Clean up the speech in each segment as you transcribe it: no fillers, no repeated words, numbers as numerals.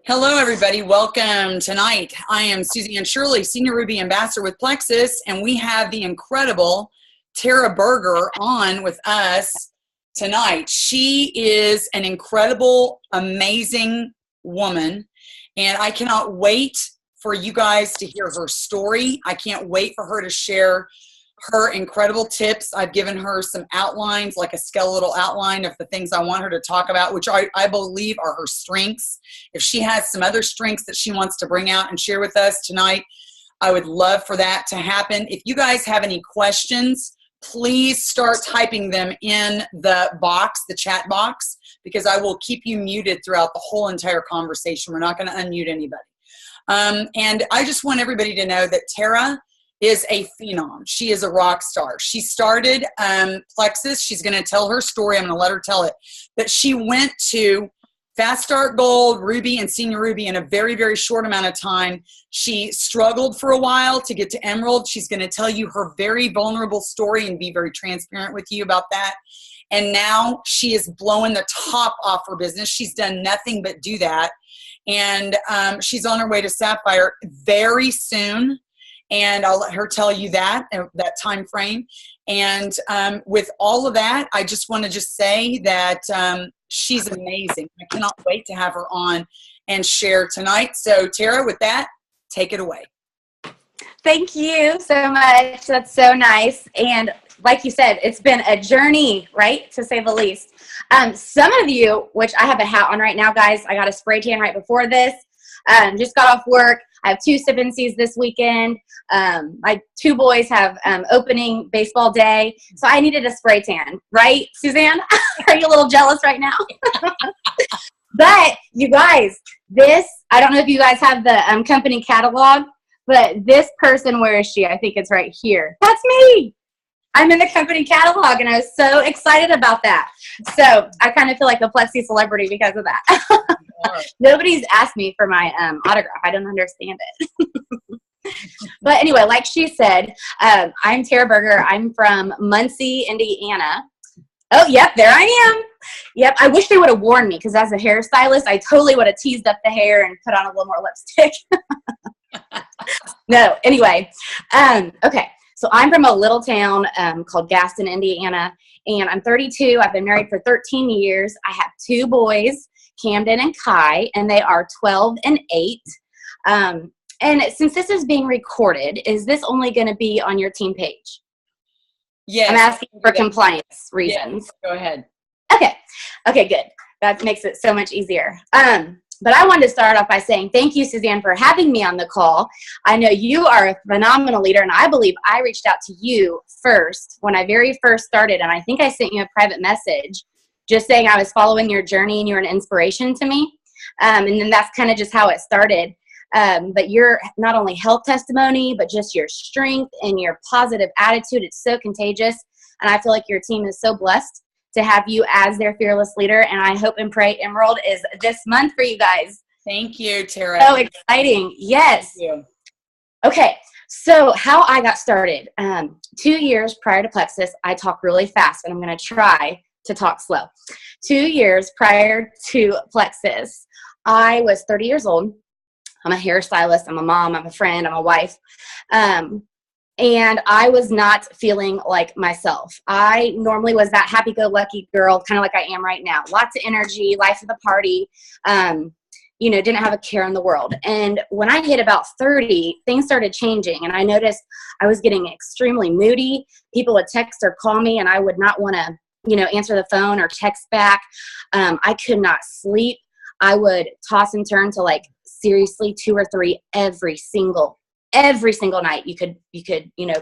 Hello, everybody. Welcome tonight. I am Suzanne Shirley, Senior Ruby Ambassador with Plexus, and we have the incredible Tara Berger on with us tonight. She is an incredible, amazing woman, and I cannot wait for you guys to hear her story. I can't wait for her to share her incredible tips. I've given her some outlines, like a skeletal outline of the things I want her to talk about, which I believe are her strengths. If she has some other strengths that she wants to bring out and share with us tonight, I would love for that to happen. If you guys have any questions, please start typing them in the box, the chat box, because I will keep you muted throughout the whole entire conversation. We're not going to unmute anybody. And I just want everybody to know that Tara is a phenom. She is a rock star. She started Plexus. She's going to tell her story. I'm going to let her tell it. But she went to Fast Start Gold, Ruby, and Senior Ruby in a very, very short amount of time. She struggled for a while to get to Emerald. She's going to tell you her very vulnerable story and be very transparent with you about that. And now she is blowing the top off her business. She's done nothing but do that. And she's on her way to Sapphire very soon. And I'll let her tell you that time frame. And with all of that, I just want to just say that she's amazing. I cannot wait to have her on and share tonight. So Tara, with that, take it away. Thank you so much. That's so nice. And like you said, it's been a journey, right? To say the least. Some of you, which I have a hat on right now, guys, I got a spray tan right before this. Just got off work. I have 2 sip-and-sees this weekend. My 2 boys have opening baseball day. So I needed a spray tan, right, Suzanne? Are you a little jealous right now? But you guys, I don't know if you guys have the company catalog, but this person, where is she? I think it's right here. That's me. I'm in the company catalog, and I was so excited about that. So I kind of feel like a Plexi celebrity because of that. Nobody's asked me for my autograph. I don't understand it. But anyway, like she said, I'm Tara Berger. I'm from Muncie, Indiana. Oh, yep, there I am. Yep, I wish they would have warned me, because as a hairstylist, I totally would have teased up the hair and put on a little more lipstick. No, anyway. Okay, so I'm from a little town called Gaston, Indiana, and I'm 32. I've been married for 13 years. I have 2 boys, Camden and Kai, and they are 12 and 8. And since this is being recorded, is this only going to be on your team page? Yes. I'm asking for compliance reasons. Yes, go ahead. Okay, good. That makes it so much easier. But I wanted to start off by saying thank you, Suzanne, for having me on the call. I know you are a phenomenal leader, and I believe I reached out to you first when I very first started, and I think I sent you a private message just saying I was following your journey and you were an inspiration to me. And then that's kind of just how it started. But your not only health testimony, but just your strength and your positive attitude, it's so contagious. And I feel like your team is so blessed to have you as their fearless leader. And I hope and pray Emerald is this month for you guys. Thank you, Tara. So exciting. Yes. Thank you. Okay. So how I got started, 2 years prior to Plexus, I talk really fast, and I'm going to try to talk slow. 2 years prior to Plexus, I was 30 years old. I'm a hairstylist. I'm a mom. I'm a friend. I'm a wife. And I was not feeling like myself. I normally was that happy-go-lucky girl, kind of like I am right now. Lots of energy, life of the party, didn't have a care in the world. And when I hit about 30, things started changing. And I noticed I was getting extremely moody. People would text or call me, and I would not want to, answer the phone or text back. I could not sleep. I would toss and turn to seriously 2 or 3 every single night. You could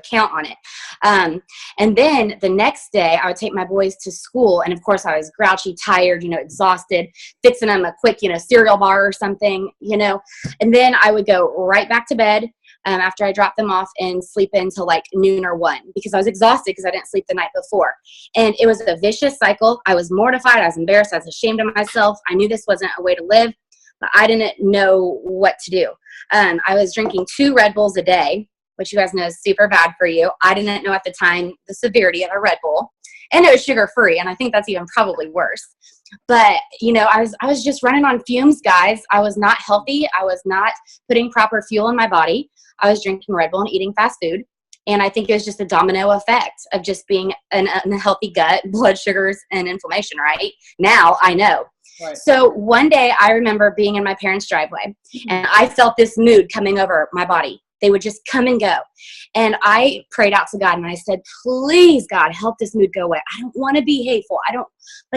count on it. And then the next day I would take my boys to school. And of course I was grouchy, tired, exhausted, fixing them a quick, cereal bar or something, and then I would go right back to bed. After I dropped them off and sleep until noon or 1 because I was exhausted because I didn't sleep the night before. And it was a vicious cycle. I was mortified. I was embarrassed. I was ashamed of myself. I knew this wasn't a way to live, but I didn't know what to do. I was drinking 2 Red Bulls a day, which you guys know is super bad for you. I didn't know at the time the severity of a Red Bull. And it was sugar-free, and I think that's even probably worse. But, you know, I was just running on fumes, guys. I was not healthy. I was not putting proper fuel in my body. I was drinking Red Bull and eating fast food. And I think it was just a domino effect of just being an unhealthy gut, blood sugars, and inflammation, right? Now I know. Right. So one day I remember being in my parents' driveway, and I felt this mood coming over my body. They would just come and go. And I prayed out to God, and I said, please, God, help this mood go away. I don't want to be hateful.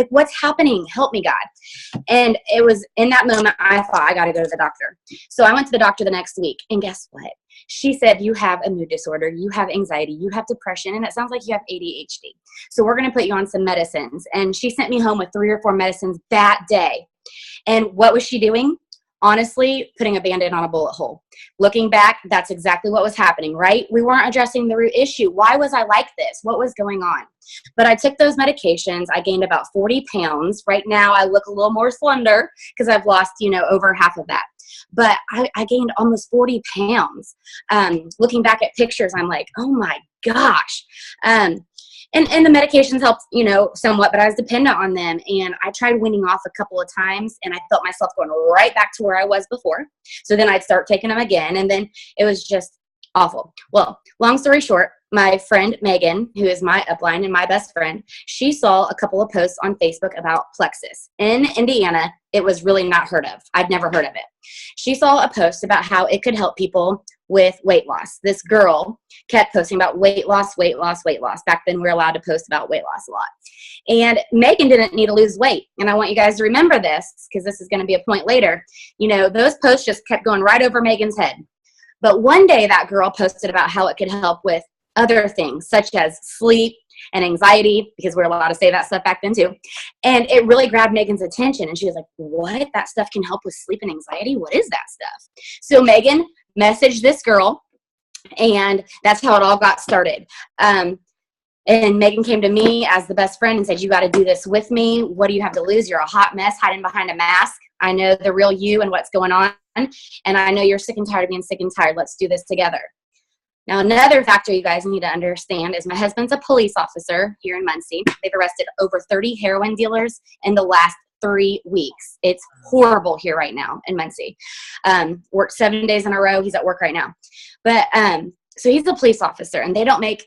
What's happening? Help me, God. And it was in that moment I thought, I got to go to the doctor. So I went to the doctor the next week, and guess what? She said, you have a mood disorder, you have anxiety, you have depression, and it sounds like you have ADHD. So we're going to put you on some medicines. And she sent me home with 3 or 4 medicines that day. And what was she doing? Honestly, putting a Band-Aid on a bullet hole. Looking back, that's exactly what was happening, right? We weren't addressing the root issue. Why was I like this? What was going on? But I took those medications. I gained about 40 pounds. Right now, I look a little more slender because I've lost, over half of that. But I gained almost 40 pounds. Looking back at pictures, I'm like, oh my gosh. And the medications helped, somewhat, but I was dependent on them. And I tried weaning off a couple of times, and I felt myself going right back to where I was before. So then I'd start taking them again, and then it was just awful. Well, long story short, my friend Megan, who is my upline and my best friend, she saw a couple of posts on Facebook about Plexus. In Indiana, it was really not heard of. I'd never heard of it. She saw a post about how it could help people with weight loss. This girl kept posting about weight loss, weight loss, weight loss. Back then, we were allowed to post about weight loss a lot. And Megan didn't need to lose weight. And I want you guys to remember this, because this is going to be a point later. Those posts just kept going right over Megan's head. But one day, that girl posted about how it could help with other things, such as sleep and anxiety, because we were allowed to say that stuff back then too. And it really grabbed Megan's attention. And she was like, what? That stuff can help with sleep and anxiety? What is that stuff? So Megan messaged this girl, and that's how it all got started. And Megan came to me as the best friend and said, you got to do this with me. What do you have to lose? You're a hot mess hiding behind a mask. I know the real you and what's going on. And I know you're sick and tired of being sick and tired. Let's do this together. Now, another factor you guys need to understand is my husband's a police officer here in Muncie. They've arrested over 30 heroin dealers in the last 3 weeks. It's horrible here right now in Muncie. Worked 7 days in a row. He's at work right now. But so he's a police officer, and they don't make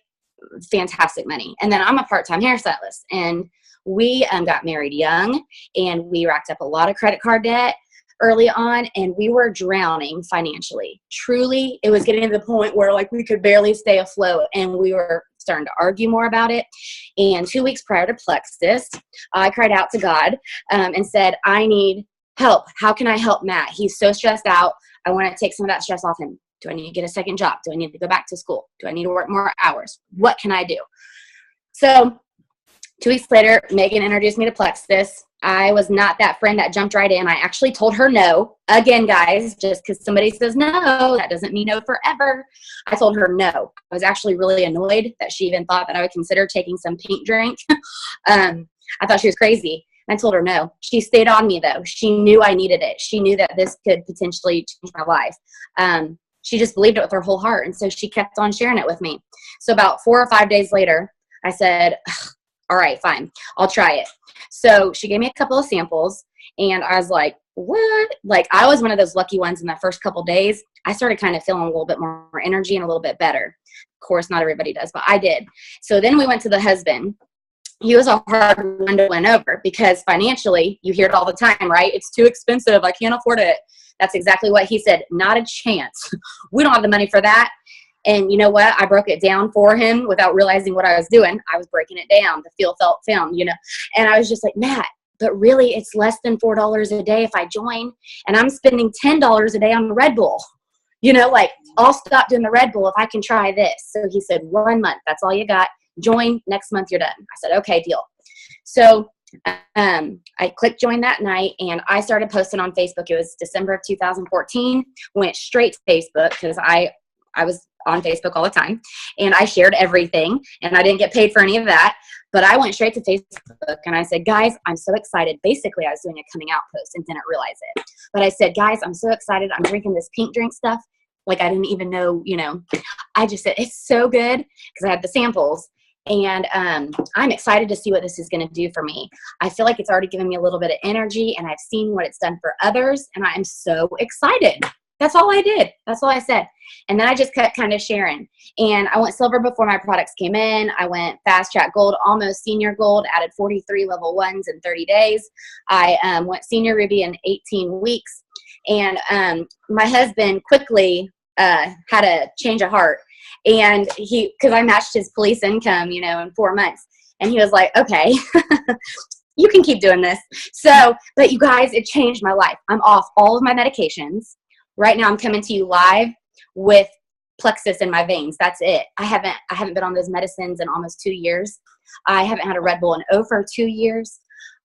fantastic money. And then I'm a part-time hairstylist, and we got married young, and we racked up a lot of credit card debt early on, and we were drowning financially. Truly, it was getting to the point where we could barely stay afloat, and we were starting to argue more about it. And 2 weeks prior to Plexus, I cried out to God and said, I need help. How can I help Matt? He's so stressed out. I want to take some of that stress off him. Do I need to get a second job? Do I need to go back to school? Do I need to work more hours? What can I do? So 2 weeks later, Megan introduced me to Plexus. I was not that friend that jumped right in. I actually told her no. Again, guys, just because somebody says no, that doesn't mean no forever. I told her no. I was actually really annoyed that she even thought that I would consider taking some pink drink. I thought she was crazy. And I told her no. She stayed on me, though. She knew I needed it. She knew that this could potentially change my life. She just believed it with her whole heart. And so she kept on sharing it with me. So about 4 or 5 days later, I said, all right, fine, I'll try it. So she gave me a couple of samples, and I was like, what? I was one of those lucky ones in the first couple days. I started kind of feeling a little bit more energy and a little bit better. Of course, not everybody does, but I did. So then we went to the husband. He was a hard one to win over because financially, you hear it all the time, right? It's too expensive. I can't afford it. That's exactly what he said. Not a chance. We don't have the money for that. And you know what? I broke it down for him without realizing what I was doing. I was breaking it down, the feel, felt, film, And I was just like, Matt, but really it's less than $4 a day if I join. And I'm spending $10 a day on Red Bull. I'll stop doing the Red Bull if I can try this. So he said, 1 month, that's all you got. Join, next month you're done. I said, okay, deal. So I clicked join that night, and I started posting on Facebook. It was December of 2014. Went straight to Facebook because I was on Facebook all the time, and I shared everything, and I didn't get paid for any of that, but I went straight to Facebook, and I said, guys, I'm so excited. Basically, I was doing a coming out post and didn't realize it, but I said, guys, I'm so excited. I'm drinking this pink drink stuff. I didn't even know, I just said, it's so good, because I had the samples, And I'm excited to see what this is going to do for me. I feel like it's already given me a little bit of energy, and I've seen what it's done for others, and I'm so excited. That's all I did. That's all I said. And then I just kept kind of sharing. And I went silver before my products came in. I went fast track gold, almost senior gold, added 43 level 1s in 30 days. I went senior ruby in 18 weeks. And my husband quickly had a change of heart. And because I matched his police income, in 4 months. And he was like, okay, you can keep doing this. So, but you guys, it changed my life. I'm off all of my medications. Right now I'm coming to you live with Plexus in my veins. That's it. I haven't been on those medicines in almost 2 years. I haven't had a Red Bull in over 2 years.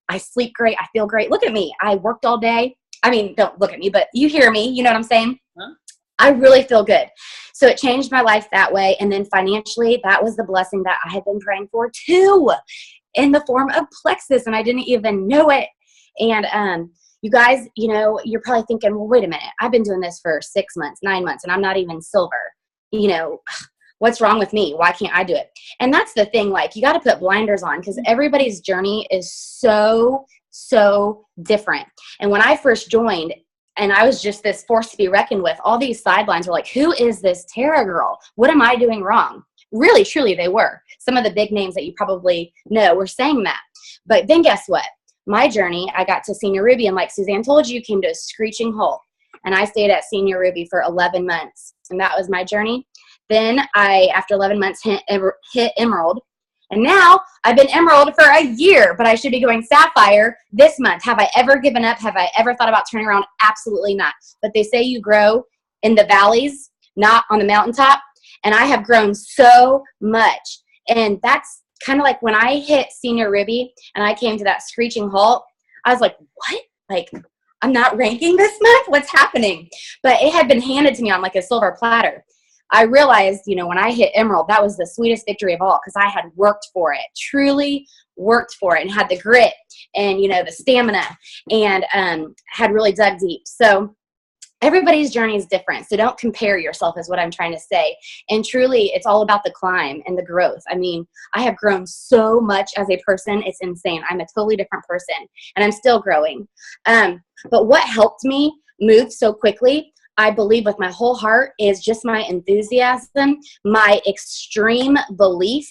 I sleep great. I feel great. Look at me. I worked all day. I mean, don't look at me, but you hear me. You know what I'm saying? Huh? I really feel good. So it changed my life that way. And then financially, that was the blessing that I had been praying for too, in the form of Plexus. And I didn't even know it. And, you guys, you're probably thinking, well, wait a minute. I've been doing this for 6 months, 9 months, and I'm not even silver. What's wrong with me? Why can't I do it? And that's the thing. Like, you got to put blinders on, because everybody's journey is so, so different. And when I first joined, and I was just this force to be reckoned with, all these sidelines were like, who is this Tara girl? What am I doing wrong? Really, truly, they were. Some of the big names that you probably know were saying that. But then guess what? My journey, I got to Senior Ruby, and like Suzanne told you, came to a screeching halt. And I stayed at Senior Ruby for 11 months. And that was my journey. Then after 11 months, hit Emerald. And now I've been Emerald for a year, but I should be going Sapphire this month. Have I ever given up? Have I ever thought about turning around? Absolutely not. But they say you grow in the valleys, not on the mountaintop. And I have grown so much. And that's kind of like when I hit Senior Ruby and I came to that screeching halt, I was like, what? Like, I'm not ranking this month? What's happening? But it had been handed to me on like a silver platter. I realized, when I hit Emerald, that was the sweetest victory of all, because I had worked for it, truly worked for it, and had the grit and, the stamina, and had really dug deep. So everybody's journey is different. So don't compare yourself, is what I'm trying to say. And truly, it's all about the climb and the growth. I mean, I have grown so much as a person. It's insane. I'm a totally different person, and I'm still growing. But what helped me move so quickly, I believe with my whole heart, is just my enthusiasm, my extreme belief,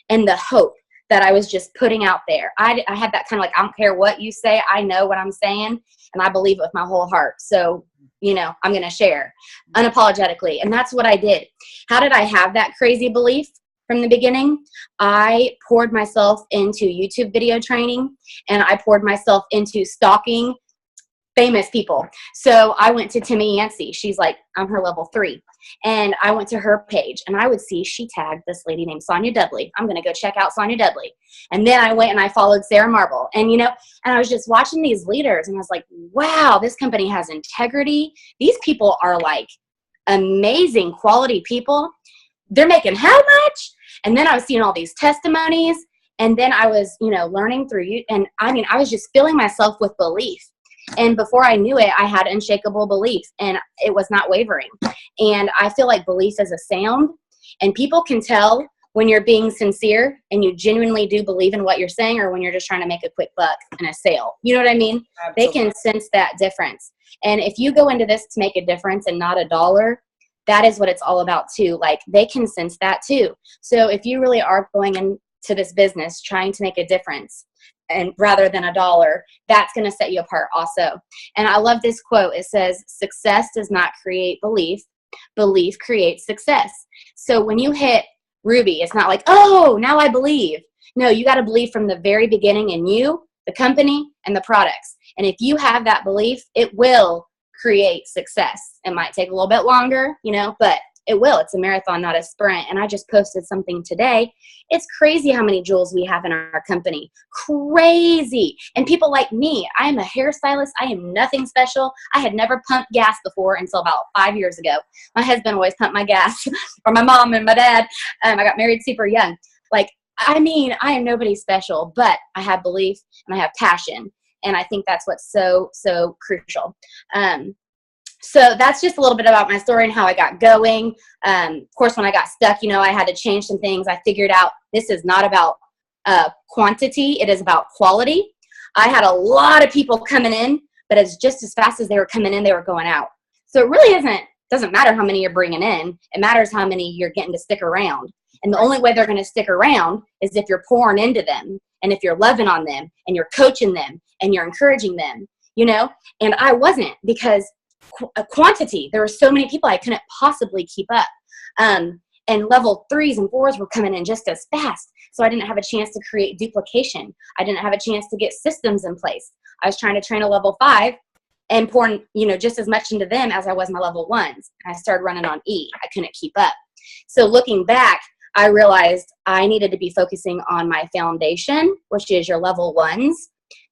and the hope that I was just putting out there. I had that kind of like, I don't care what you say. I know what I'm saying, and I believe it with my whole heart. So, I'm going to share unapologetically. And that's what I did. How did I have that crazy belief from the beginning? I poured myself into YouTube video training, and I poured myself into stalking famous people. So I went to Timmy Yancey. She's like, I'm her level 3. And I went to her page, and I would see she tagged this lady named Sonia Dudley. I'm going to go check out Sonia Dudley. And then I went and I followed Sarah Marble. And, and I was just watching these leaders, and I was like, wow, this company has integrity. These people are like amazing quality people. They're making how much? And then I was seeing all these testimonies. And then I was, learning through you. And I mean, I was just filling myself with belief. And before I knew it, I had unshakable belief, and it was not wavering. And I feel like belief is a sound, and people can tell when you're being sincere and you genuinely do believe in what you're saying, or when you're just trying to make a quick buck in a sale. You know what I mean? Absolutely. They can sense that difference. And if you go into this to make a difference and not a dollar, that is what it's all about too. Like, they can sense that too. So if you really are going into this business trying to make a difference, and rather than a dollar, that's going to set you apart also. And I love this quote. It says, success does not create belief. Belief creates success. So when you hit Ruby, it's not like, oh, now I believe. No, you got to believe from the very beginning in you, the company, and the products. And if you have that belief, it will create success. It might take a little bit longer, but it will. It's a marathon, not a sprint. And I just posted something today. It's crazy how many jewels we have in our company. Crazy. And people like me, I am a hairstylist. I am nothing special. I had never pumped gas before until about 5 years ago. My husband always pumped my gas, or my mom and my dad. I got married super young. I am nobody special, but I have belief and I have passion. And I think that's what's so, so crucial. So that's just a little bit about my story and how I got going. Of course, when I got stuck, I had to change some things. I figured out this is not about quantity. It is about quality. I had a lot of people coming in, but it's just as fast as they were coming in, they were going out. So it really doesn't matter how many you're bringing in. It matters how many you're getting to stick around. And the only way they're going to stick around is if you're pouring into them, and if you're loving on them, and you're coaching them, and you're encouraging them, And I wasn't, because quantity, there were so many people I couldn't possibly keep up. And level 3s and 4s were coming in just as fast. So I didn't have a chance to create duplication. I didn't have a chance to get systems in place. I was trying to train a level 5 and pouring, just as much into them as I was my level 1s. And I started running on E. I couldn't keep up. So looking back, I realized I needed to be focusing on my foundation, which is your level 1s.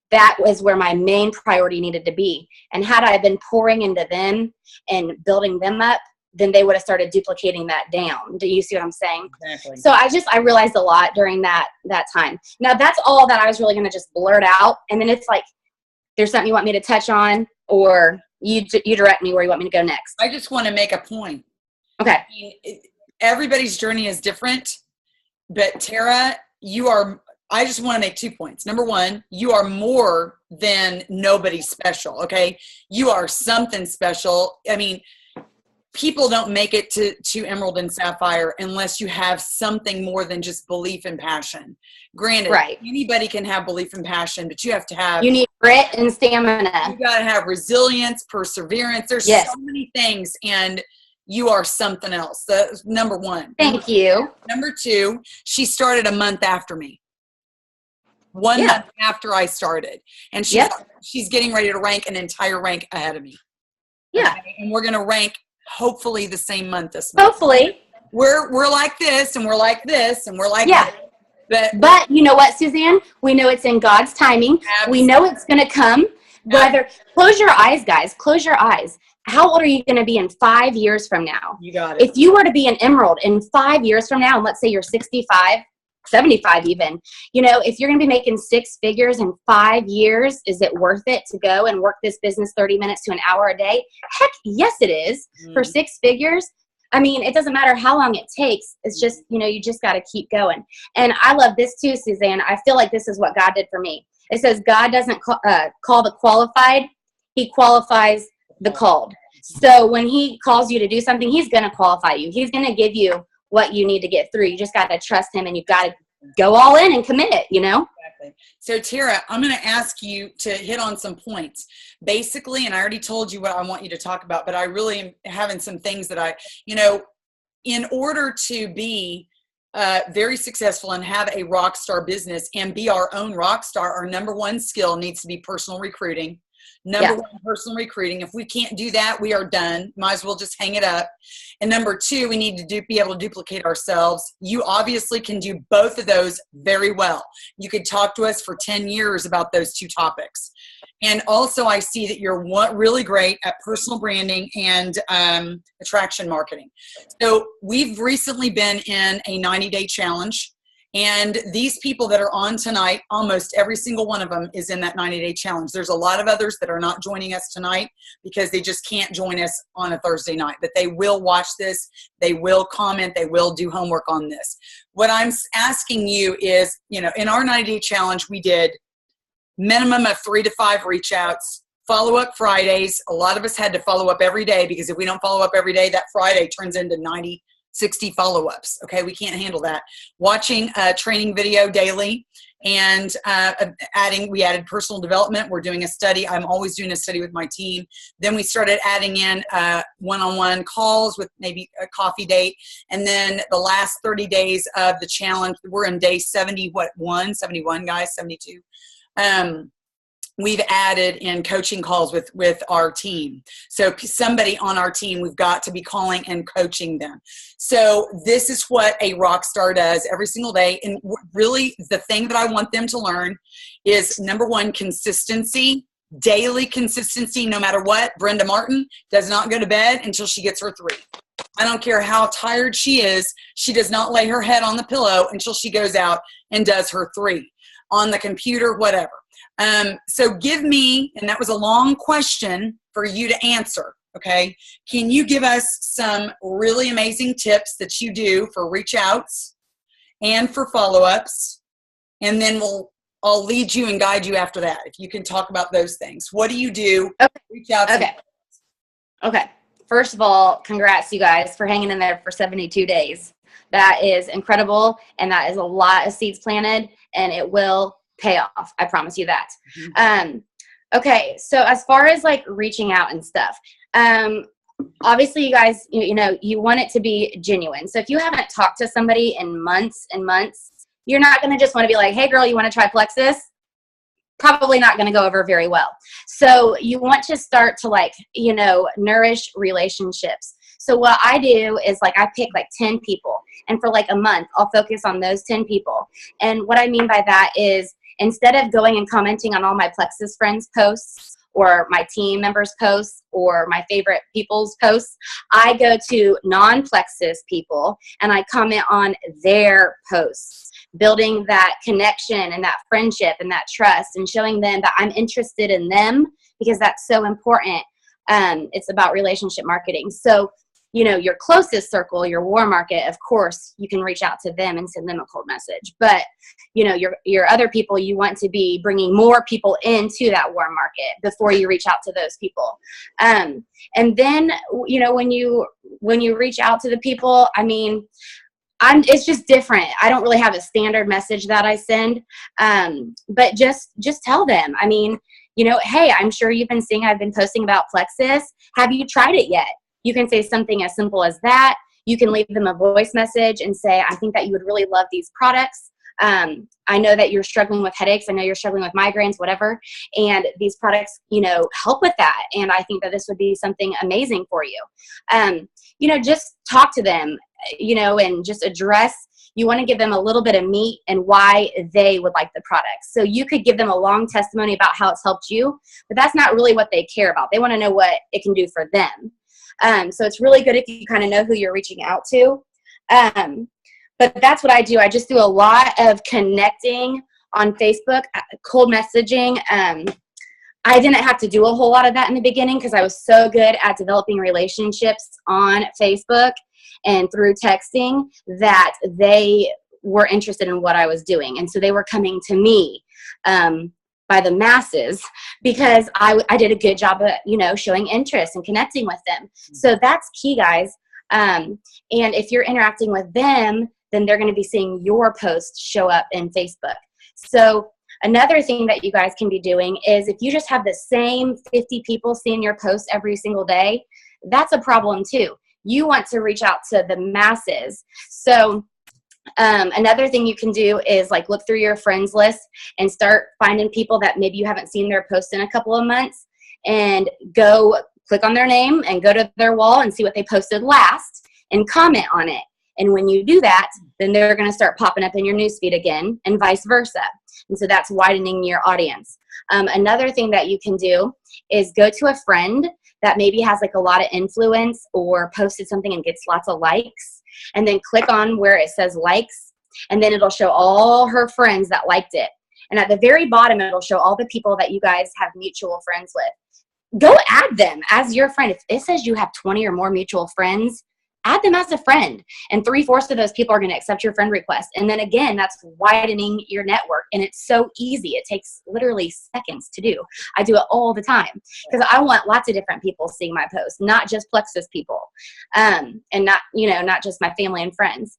That was where my main priority needed to be. And had I been pouring into them and building them up, then they would have started duplicating that down. Do you see what I'm saying? Exactly. So I realized a lot during that time. Now that's all that I was really going to just blurt out. And then it's like, there's something you want me to touch on, or you direct me where you want me to go next. I just want to make a point. Okay. Everybody's journey is different, but Tara, I just want to make 2 points. Number one, you are more than nobody special. Okay. You are something special. I mean, people don't make it to Emerald and Sapphire unless you have something more than just belief and passion. Granted, right. Anybody can have belief and passion, but you have to have. You need grit and stamina. You got to have resilience, perseverance. There's so many things, and you are something else. That's number one. Thank you. Number 2, she started a month after me. 1 month after I started, and she's getting ready to rank an entire rank ahead of me. Yeah, okay? And we're going to rank hopefully the same month this month. Hopefully. We're like this, and we're like this, and we're like that. But you know what, Suzanne? We know it's in God's timing. Absolutely. We know it's going to come. Close your eyes, guys. Close your eyes. How old are you going to be in 5 years from now? You got it. If you were to be an Emerald in 5 years from now, and let's say you're 65, 75 even, if you're going to be making 6 figures in 5 years, is it worth it to go and work this business 30 minutes to an hour a day? Heck, yes, it is. For 6 figures. I mean, it doesn't matter how long it takes. It's just, you just got to keep going. And I love this too, Suzanne. I feel like this is what God did for me. It says God doesn't call the qualified. He qualifies the called. So when he calls you to do something, he's going to qualify you. He's going to give you what you need to get through. You just got to trust him, and you've got to go all in and commit it, Exactly. So Tara, I'm going to ask you to hit on some points basically. And I already told you what I want you to talk about, but I really am having some things that in order to be very successful and have a rock star business and be our own rock star, our number 1 skill needs to be personal recruiting. Number 1, personal recruiting. If we can't do that, we are done. Might as well just hang it up. And number 2, we need to be able to duplicate ourselves. You obviously can do both of those very well. You could talk to us for 10 years about those 2 topics. And also I see that you're really great at personal branding and attraction marketing. So we've recently been in a 90-day challenge. And these people that are on tonight, almost every single one of them is in that 90-day challenge. There's a lot of others that are not joining us tonight because they just can't join us on a Thursday night. But they will watch this. They will comment. They will do homework on this. What I'm asking you is, in our 90-day challenge, we did minimum of 3 to 5 reach outs, follow-up Fridays. A lot of us had to follow up every day because if we don't follow up every day, that Friday turns into 90 60 follow-ups. Okay. We can't handle that. Watching a training video daily and we added personal development. We're doing a study. I'm always doing a study with my team. Then we started adding in one-on-one calls with maybe a coffee date. And then the last 30 days of the challenge, we're in day 71, guys, 72. We've added in coaching calls with our team. So somebody on our team, we've got to be calling and coaching them. So this is what a rock star does every single day. And really the thing that I want them to learn is, number 1, consistency, daily consistency, no matter what. Brenda Martin does not go to bed until she gets her 3. I don't care how tired she is. She does not lay her head on the pillow until she goes out and does her 3 on the computer, whatever. So give me, and that was a long question for you to answer. Okay. Can you give us some really amazing tips that you do for reach outs and for follow-ups? And then I'll lead you and guide you after that. If you can talk about those things. What do you do? Okay. Reach outs. Okay. First of all, congrats you guys for hanging in there for 72 days. That is incredible. And that is a lot of seeds planted, and it will pay off. I promise you that. Mm-hmm. Okay. So as far as like reaching out and stuff, obviously you guys, you want it to be genuine. So if you haven't talked to somebody in months and months, you're not going to just want to be like, hey girl, you want to try Plexus? Probably not going to go over very well. So you want to start to nourish relationships. So what I do is I pick 10 people, and for a month, I'll focus on those 10 people. And what I mean by that is, instead of going and commenting on all my Plexus friends' posts or my team members' posts or my favorite people's posts, I go to non-Plexus people and I comment on their posts, building that connection and that friendship and that trust, and showing them that I'm interested in them, because that's so important. It's about relationship marketing. So, your closest circle, your warm market, of course, you can reach out to them and send them a cold message. But, your other people, you want to be bringing more people into that warm market before you reach out to those people. And then, when you reach out to the people, it's just different. I don't really have a standard message that I send, but just tell them. Hey, I'm sure you've been seeing I've been posting about Plexus. Have you tried it yet? You can say something as simple as that. You can leave them a voice message and say, I think that you would really love these products. I know that you're struggling with headaches. I know you're struggling with migraines, whatever. And these products, help with that. And I think that this would be something amazing for you. Just talk to them, and just address. You want to give them a little bit of meat and why they would like the product. So you could give them a long testimony about how it's helped you, but that's not really what they care about. They want to know what it can do for them. So it's really good if you kind of know who you're reaching out to. But that's what I do. I just do a lot of connecting on Facebook, cold messaging. I didn't have to do a whole lot of that in the beginning because I was so good at developing relationships on Facebook and through texting that they were interested in what I was doing. And so they were coming to me by the masses because I did a good job of, showing interest and connecting with them. So that's key, guys. And if you're interacting with them, then they're going to be seeing your posts show up in Facebook. So another thing that you guys can be doing is, if you just have the same 50 people seeing your posts every single day, that's a problem too. You want to reach out to the masses. So another thing you can do is look through your friends list and start finding people that maybe you haven't seen their post in a couple of months, and go click on their name and go to their wall and see what they posted last and comment on it. And when you do that, then they're going to start popping up in your newsfeed again, and vice versa. And so that's widening your audience. Another thing that you can do is go to a friend that maybe has a lot of influence or posted something and gets lots of likes, and then click on where it says likes, and then it'll show all her friends that liked it. And at the very bottom, it'll show all the people that you guys have mutual friends with. Go add them as your friend. If it says you have 20 or more mutual friends, add them as a friend, and 3/4 of those people are going to accept your friend request. And then again, that's widening your network, and it's so easy. It takes literally seconds to do. I do it all the time because I want lots of different people seeing my posts, not just Plexus people, and not just my family and friends.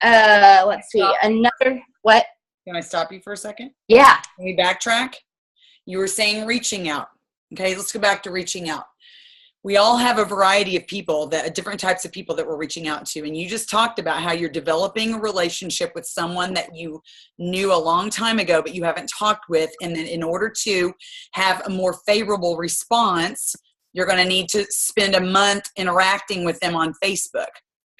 Let's see. Another, what? Can I stop you for a second? Yeah. Can we backtrack? You were saying reaching out. Okay, let's go back to reaching out. We all have a variety of people, different types of people that we're reaching out to. And you just talked about how you're developing a relationship with someone that you knew a long time ago, but you haven't talked with. And then in order to have a more favorable response, you're going to need to spend a month interacting with them on Facebook.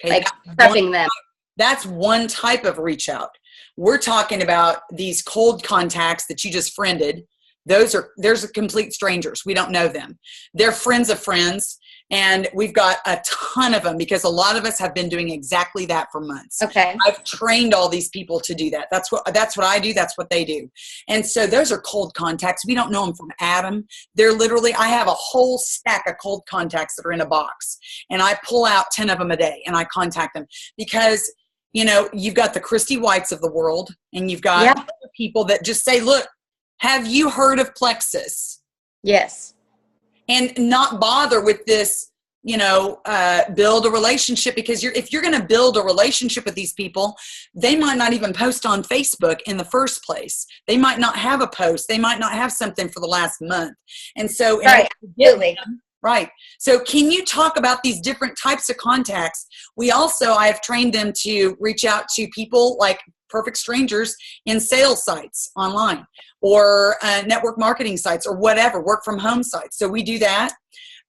Okay, prepping them. That's one type of reach out. We're talking about these cold contacts that you just friended. There's complete strangers. We don't know them. They're friends of friends. And we've got a ton of them because a lot of us have been doing exactly that for months. Okay. I've trained all these people to do that. That's what I do. That's what they do. And so those are cold contacts. We don't know them from Adam. They're literally, I have a whole stack of cold contacts that are in a box, and I pull out 10 of them a day and I contact them because, you know, you've got the Christy Whites of the world, and you've got other people that just say, look, have you heard of Plexus? Yes. And not bother with this, you know, build a relationship, because if you're going to build a relationship with these people, they might not even post on Facebook in the first place. They might not have a post. They might not have something for the last month. And so, right. So can you talk about these different types of contacts? I have trained them to reach out to people like perfect strangers in sales sites online, or network marketing sites, or whatever, work from home sites. So we do that.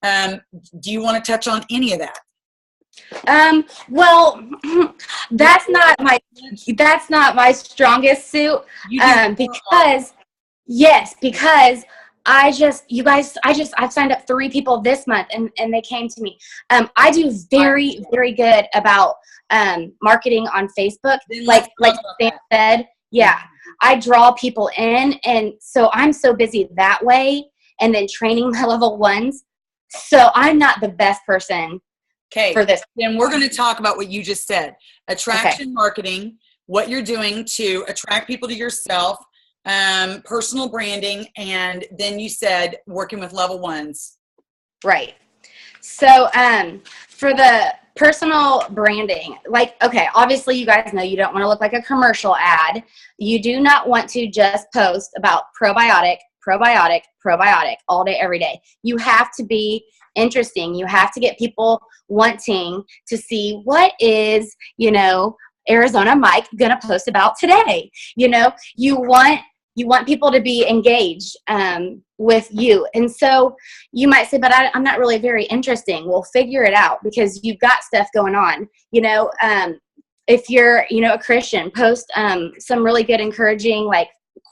Do you want to touch on any of that? Well, that's not my strongest suit. Because I've signed up 3 people this month, and they came to me. I do very, very good about marketing on Facebook. Like Sam said, I draw people in, and so I'm so busy that way, and then training my level 1s. So I'm not the best person for this. Then we're going to talk about what you just said. Attraction marketing, what you're doing to attract people to yourself, personal branding, and then you said working with level 1s. Right. So for the personal branding, obviously you guys know you don't want to look like a commercial ad. You do not want to just post about probiotic all day, every day. You have to be interesting. You have to get people wanting to see what is, Arizona Mike going to post about today. You want people to be engaged with you. And so you might say, but I'm not really very interesting. Well, figure it out, because you've got stuff going on. If you're, a Christian, post some really good, encouraging,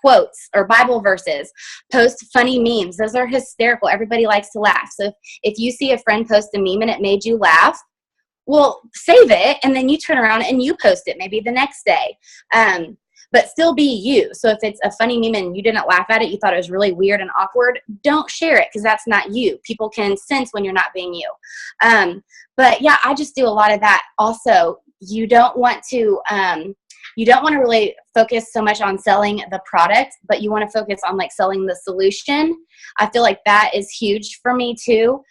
quotes or Bible verses. Post funny memes. Those are hysterical. Everybody likes to laugh. So if you see a friend post a meme and it made you laugh, well, save it, and then you turn around and you post it maybe the next day. But still be you. So if it's a funny meme and you didn't laugh at it, you thought it was really weird and awkward, don't share it, because that's not you. People can sense when you're not being you. But yeah, I just do a lot of that. Also, you don't want to really focus so much on selling the product, but you want to focus on selling the solution. I feel like that is huge for me too.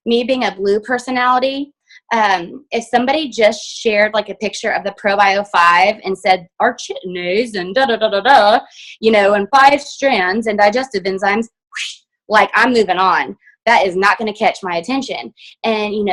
Me being a blue personality, if somebody just shared a picture of the Probio 5 and said our chitinase and and 5 strands and digestive enzymes, I'm moving on. That is not going to catch my attention. And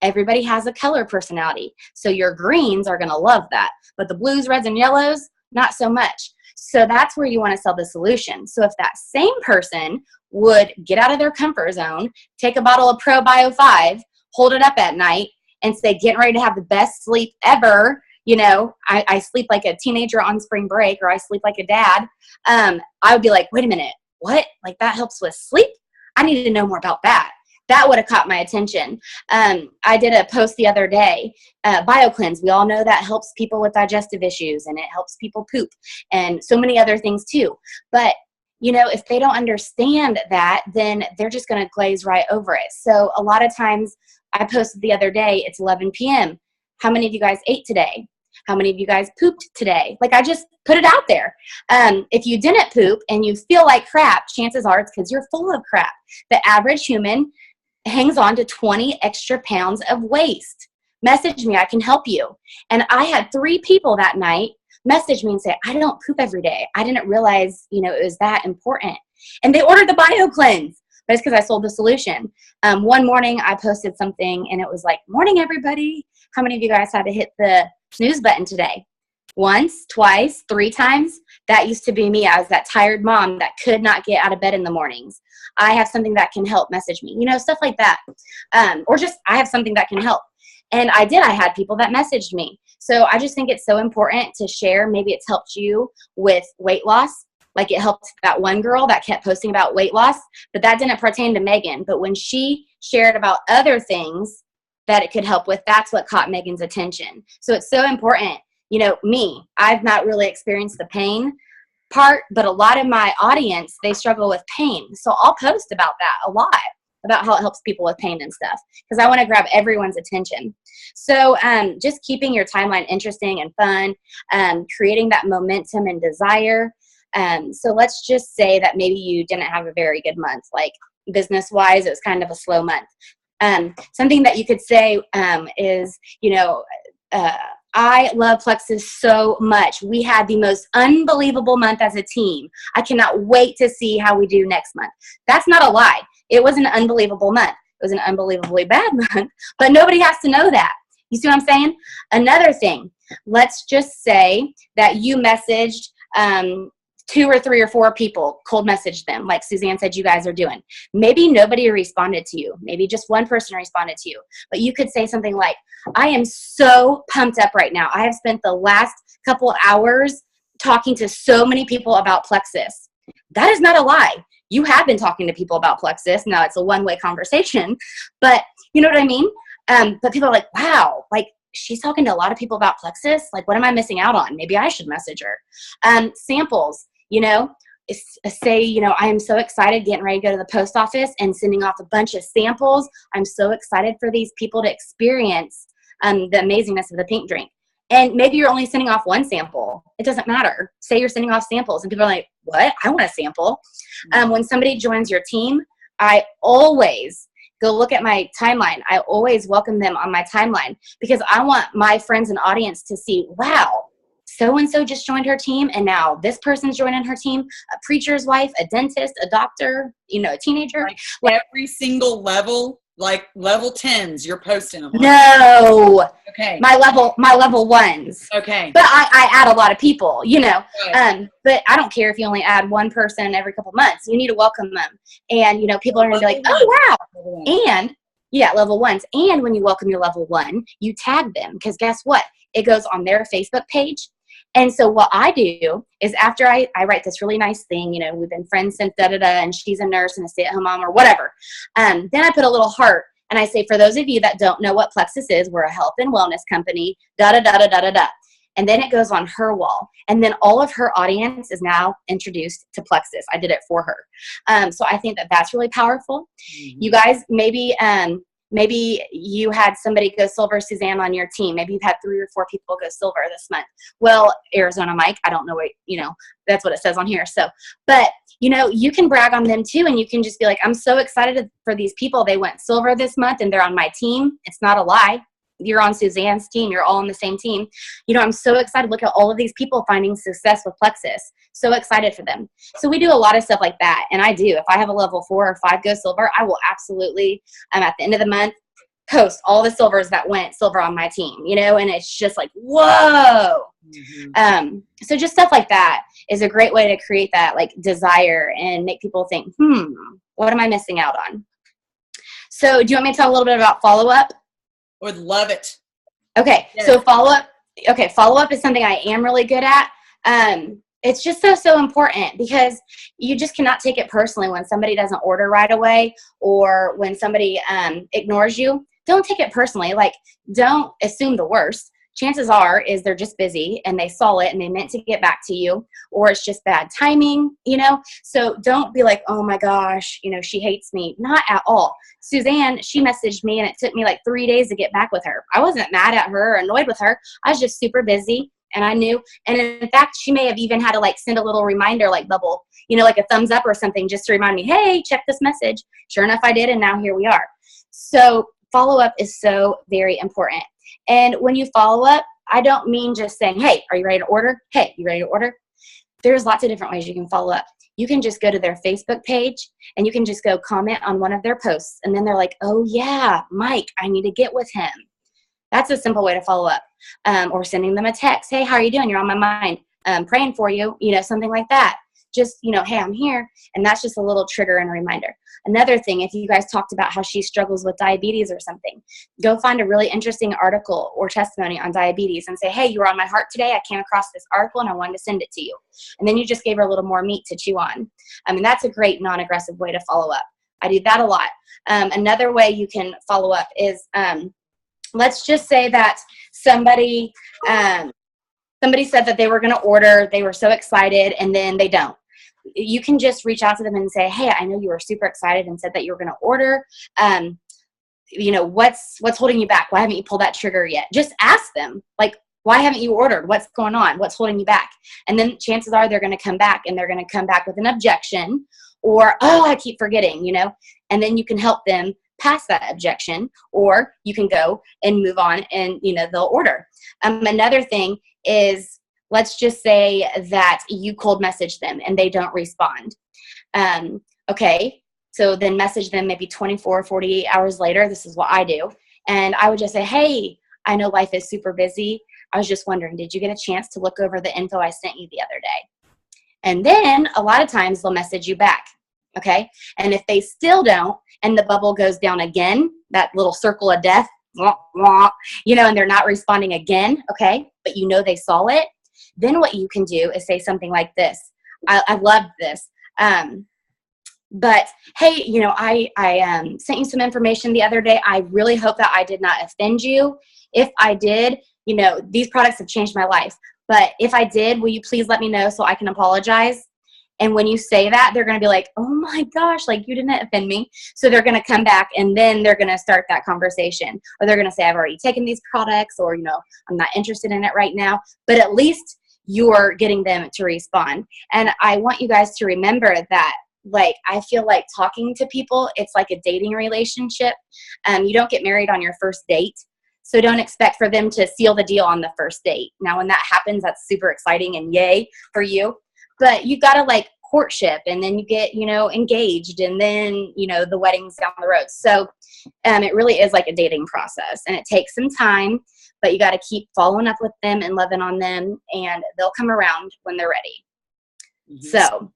everybody has a color personality. So your greens are going to love that, but the blues, reds, and yellows, not so much. So that's where you want to sell the solution. So if that same person would get out of their comfort zone, take a bottle of Probio 5, hold it up at night, and say, getting ready to have the best sleep ever. I sleep like a teenager on spring break, or I sleep like a dad. I would be like, wait a minute, what? That helps with sleep? I need to know more about that. That would have caught my attention. I did a post the other day, BioCleanse. We all know that helps people with digestive issues, and it helps people poop, and so many other things too. But if they don't understand that, then they're just going to glaze right over it. So a lot of times, I posted the other day, it's 11 p.m. How many of you guys ate today? How many of you guys pooped today? I just put it out there. If you didn't poop and you feel like crap, chances are it's because you're full of crap. The average human hangs on to 20 extra pounds of waste. Message me, I can help you. And I had 3 people that night message me and say, I don't poop every day. I didn't realize, it was that important. And they ordered the BioCleanse. But it's because I sold the solution. One morning I posted something and it was like, morning, everybody. How many of you guys had to hit the snooze button today? Once, twice, 3 times? That used to be me. I was that tired mom that could not get out of bed in the mornings. I have something that can help, message me. Stuff like that. Or just, I have something that can help. And I had people that messaged me. So I just think it's so important to share. Maybe it's helped you with weight loss. Like, it helped that one girl that kept posting about weight loss, but that didn't pertain to Megan. But when she shared about other things that it could help with, that's what caught Megan's attention. So it's so important. You know, I've not really experienced the pain part, but a lot of my audience, they struggle with pain. So I'll post about that a lot, about how it helps people with pain and stuff, because I want to grab everyone's attention. So just keeping your timeline interesting and fun, creating that momentum and desire. So let's just say that maybe you didn't have a very good month, like business-wise, it was kind of a slow month. Something that you could say is, I love Plexus so much. We had the most unbelievable month as a team. I cannot wait to see how we do next month. That's not a lie. It was an unbelievable month. It was an unbelievably bad month, but nobody has to know that. You see what I'm saying? Another thing, let's just say that you messaged 2 or 3 or 4 people, cold messaged them, like Suzanne said you guys are doing. Maybe nobody responded to you. Maybe just one person responded to you. But you could say something like, I am so pumped up right now. I have spent the last couple hours talking to so many people about Plexus. That is not a lie. You have been talking to people about Plexus. Now it's a one-way conversation, but you know what I mean? But people are like, wow, like she's talking to a lot of people about Plexus. Like, what am I missing out on? Maybe I should message her. Samples, say, I am so excited getting ready to go to the post office and sending off a bunch of samples. I'm so excited for these people to experience the amazingness of the pink drink. And maybe you're only sending off one sample. It doesn't matter. Say you're sending off samples and people are like, what? I want a sample. When somebody joins your team, I always go look at my timeline. I always welcome them on my timeline because I want my friends and audience to see, wow, so-and-so just joined her team, and now this person's joining her team, a preacher's wife, a dentist, a doctor, a teenager. Like every single level, like level 10s, you're posting them. No. Okay. My level 1s. Okay. But I add a lot of people, Right. But I don't care if you only add one person every couple months. You need to welcome them. And, people are going to be like, oh, wow. And, level 1s. And when you welcome your level 1, you tag them because guess what? It goes on their Facebook page. And so what I do is after I write this really nice thing, we've been friends since da-da-da, and she's a nurse and a stay-at-home mom or whatever. Then I put a little heart and I say, for those of you that don't know what Plexus is, we're a health and wellness company, da-da-da-da-da-da-da. And then it goes on her wall. And then all of her audience is now introduced to Plexus. I did it for her. So I think that that's really powerful. Mm-hmm. You guys, maybe you had somebody go silver, Suzanne, on your team. Maybe you've had 3 or 4 people go silver this month. Well, Arizona Mike, I don't know what, that's what it says on here. So, but, you can brag on them too. And you can just be like, I'm so excited for these people. They went silver this month and they're on my team. It's not a lie. You're on Suzanne's team. You're all on the same team. I'm so excited. Look at all of these people finding success with Plexus. So excited for them. So we do a lot of stuff like that. And I do. If I have a level 4 or 5 go silver, I will absolutely, at the end of the month, post all the silvers that went silver on my team, and it's just like, whoa. Mm-hmm. So just stuff like that is a great way to create that like desire and make people think, what am I missing out on? So do you want me to talk a little bit about follow-up? Would love it. Okay. Yes. So follow-up is something I am really good at. It's just so important because you just cannot take it personally when somebody doesn't order right away or when somebody ignores you. Don't take it personally. Like, don't assume the worst. Chances are is they're just busy and they saw it and they meant to get back to you, or it's just bad timing, So don't be like, oh my gosh, she hates me. Not at all. Suzanne, she messaged me and it took me like 3 days to get back with her. I wasn't mad at her or annoyed with her. I was just super busy. And I knew, and in fact, she may have even had to like send a little reminder, like bubble, like a thumbs up or something just to remind me, hey, check this message. Sure enough, I did. And now here we are. So follow-up is so very important. And when you follow up, I don't mean just saying, hey, are you ready to order? Hey, you ready to order? There's lots of different ways you can follow up. You can just go to their Facebook page and you can just go comment on one of their posts. And then they're like, oh yeah, Mike, I need to get with him. That's a simple way to follow up. Or sending them a text. Hey, how are you doing? You're on my mind. Praying for you, something like that. just, hey, I'm here. And that's just a little trigger and a reminder. Another thing, if you guys talked about how she struggles with diabetes or something, go find a really interesting article or testimony on diabetes and say, hey, you were on my heart today. I came across this article and I wanted to send it to you. And then you just gave her a little more meat to chew on. I mean, that's a great non-aggressive way to follow up. I do that a lot. Another way you can follow up is, let's just say that somebody said that they were going to order, they were so excited, and then they don't. You can just reach out to them and say, hey, I know you were super excited and said that you were going to order. What's holding you back? Why haven't you pulled that trigger yet? Just ask them, like, why haven't you ordered? What's going on? What's holding you back? And then chances are they're going to come back, and they're going to come back with an objection or, oh, I keep forgetting, and then you can help them pass that objection, or you can go and move on and, they'll order. Another thing is, let's just say that you cold message them and they don't respond. Okay, so then message them maybe 24, 48 hours later. This is what I do. And I would just say, hey, I know life is super busy. I was just wondering, did you get a chance to look over the info I sent you the other day? And then a lot of times they'll message you back. Okay. And if they still don't, and the bubble goes down again, that little circle of death, and they're not responding again. Okay. But they saw it. Then what you can do is say something like this. I loved this. But hey, I sent you some information the other day. I really hope that I did not offend you. If I did, these products have changed my life. But if I did, will you please let me know so I can apologize? And when you say that, they're going to be like, oh my gosh, like you didn't offend me. So they're going to come back and then they're going to start that conversation. Or they're going to say, I've already taken these products, or, I'm not interested in it right now. But at least you're getting them to respond. And I want you guys to remember that, I feel like talking to people, it's like a dating relationship. You don't get married on your first date. So don't expect for them to seal the deal on the first date. Now, when that happens, that's super exciting and yay for you. But you got to courtship, and then you get, engaged, and then, the wedding's down the road. So it really is like a dating process, and it takes some time, but you got to keep following up with them and loving on them, and they'll come around when they're ready. Mm-hmm. So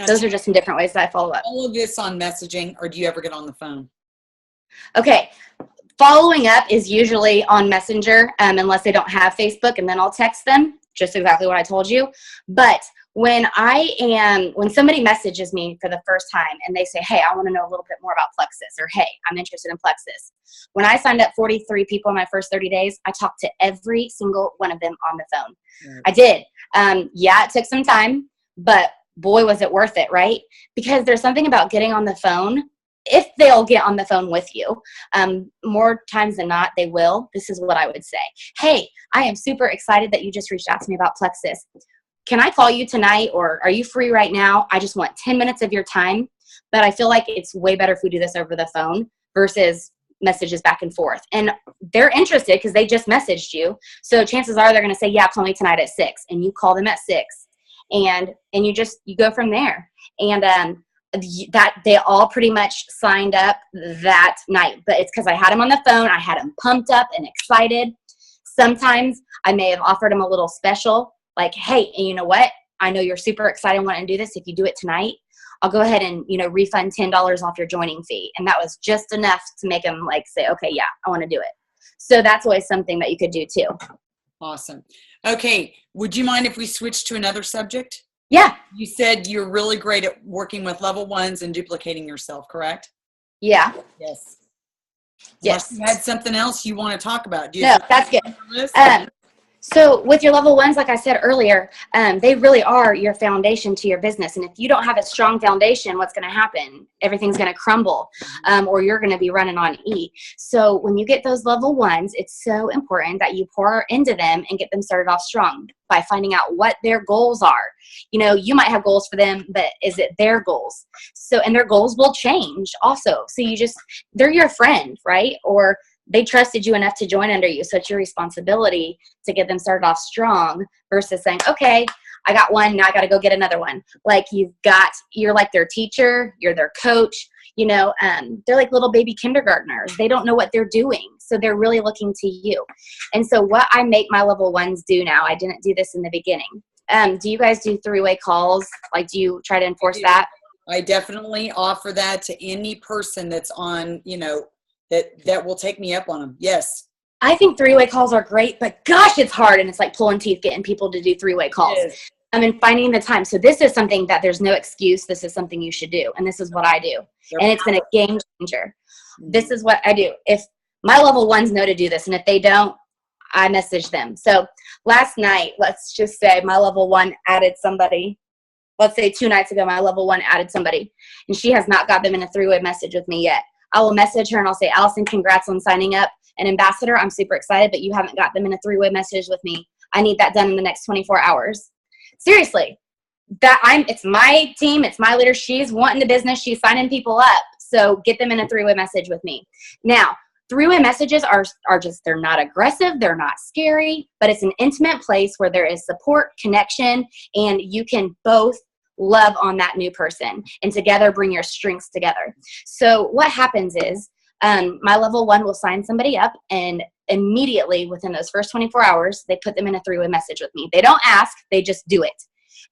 those are just some different ways that I follow up. All of this on messaging, or do you ever get on the phone? Okay. Following up is usually on Messenger, unless they don't have Facebook, and then I'll text them, just exactly what I told you. But when somebody messages me for the first time and they say, hey, I want to know a little bit more about Plexus, or hey, I'm interested in Plexus. When I signed up 43 people in my first 30 days, I talked to every single one of them on the phone. Right. I did. It took some time, but boy, was it worth it, right? Because there's something about getting on the phone. If they'll get on the phone with you, more times than not, they will. This is what I would say. Hey, I am super excited that you just reached out to me about Plexus. Can I call you tonight, or are you free right now? I just want 10 minutes of your time, but I feel like it's way better if we do this over the phone versus messages back and forth. And they're interested because they just messaged you. So chances are they're going to say, yeah, call me tonight at 6, and you call them at 6, and you go from there. And that they all pretty much signed up that night, but it's because I had them on the phone. I had them pumped up and excited. Sometimes I may have offered them a little special, like, hey, and you know what? I know you're super excited wanting to do this. If you do it tonight, I'll go ahead and, refund $10 off your joining fee. And that was just enough to make them say, okay, yeah, I want to do it. So that's always something that you could do too. Awesome. Okay. Would you mind if we switch to another subject? Yeah. You said you're really great at working with level ones and duplicating yourself, correct? Yeah. Yes. Yes. You had something else you want to talk about? No, that's good. So with your level ones, like I said earlier, they really are your foundation to your business. And if you don't have a strong foundation, what's going to happen? Everything's going to crumble, or you're going to be running on E. So when you get those level ones, it's so important that you pour into them and get them started off strong by finding out what their goals are. You might have goals for them, but is it their goals? So, and their goals will change also. So they're your friend, right? Or they trusted you enough to join under you. So it's your responsibility to get them started off strong versus saying, okay, I got one, now I got to go get another one. You're like their teacher, you're their coach, they're like little baby kindergartners. They don't know what they're doing. So they're really looking to you. And so what I make my level ones do now, I didn't do this in the beginning, Do you guys do three-way calls? Like, do you try to enforce that? I definitely offer that to any person that's on, that will take me up on them. Yes. I think three-way calls are great, but gosh, it's hard. And it's like pulling teeth getting people to do three-way calls. And finding the time. So this is something that there's no excuse. This is something you should do. And this is what I do. And it's been a game changer. This is what I do. If my level ones know to do this, and if they don't, I message them. So last night, let's just say my level one added somebody. Let's say 2 nights ago, my level one added somebody, and she has not got them in a three-way message with me yet. I will message her and I'll say, Allison, congrats on signing up an ambassador. I'm super excited, but you haven't got them in a three-way message with me. I need that done in the next 24 hours. Seriously, it's my team, it's my leader. She's wanting the business. She's signing people up. So get them in a three-way message with me. Now, three-way messages are just, they're not aggressive, they're not scary, but it's an intimate place where there is support, connection, and you can both love on that new person and together bring your strengths together. So what happens is my level one will sign somebody up, and immediately within those first 24 hours, they put them in a three-way message with me. They don't ask, they just do it.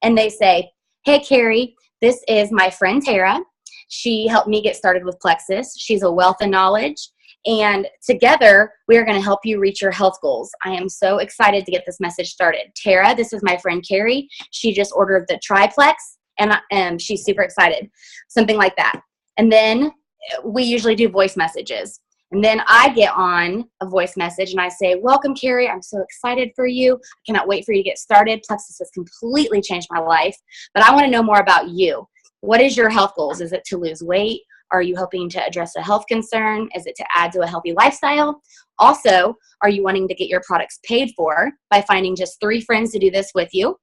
And they say, hey, Carrie, this is my friend Tara. She helped me get started with Plexus. She's a wealth of knowledge. And together, we are going to help you reach your health goals. I am so excited to get this message started. Tara, this is my friend Carrie. She just ordered the triplex, and she's super excited. Something like that. And then we usually do voice messages. And then I get on a voice message and I say, welcome, Carrie. I'm so excited for you. I cannot wait for you to get started. Plexus has completely changed my life. But I want to know more about you. What is your health goals? Is it to lose weight? Are you hoping to address a health concern? Is it to add to a healthy lifestyle? Also, are you wanting to get your products paid for by finding just 3 friends to do this with you?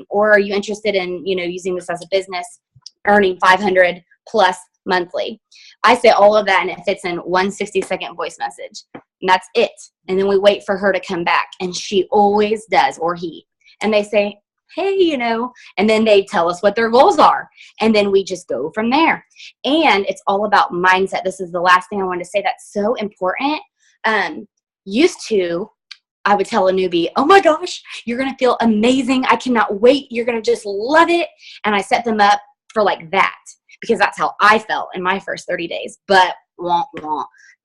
Or are you interested in, using this as a business, earning $500 plus monthly? I say all of that, and it fits in one 60-second voice message. And that's it. And then we wait for her to come back. And she always does, or he. And they say, hey, and then they tell us what their goals are. And then we just go from there. And it's all about mindset. This is the last thing I wanted to say that's so important. Used to, I would tell a newbie, oh my gosh, you're going to feel amazing. I cannot wait. You're going to just love it. And I set them up for like that, because that's how I felt in my first 30 days. But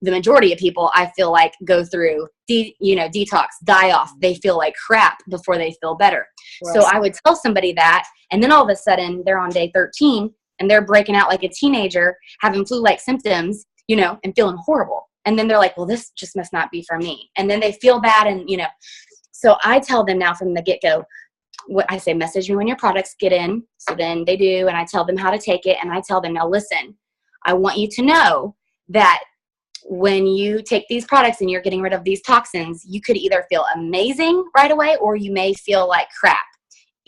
the majority of people, I feel like, go through detox, die off. They feel like crap before they feel better. Right. So I would tell somebody that, and then all of a sudden they're on day 13 and they're breaking out like a teenager, having flu-like symptoms, and feeling horrible. And then they're like, well, this just must not be for me. And then they feel bad. And, so I tell them now from the get-go, what I say, message me when your products get in. So then they do, and I tell them how to take it. And I tell them, now listen, I want you to know that when you take these products and you're getting rid of these toxins, you could either feel amazing right away, or you may feel like crap.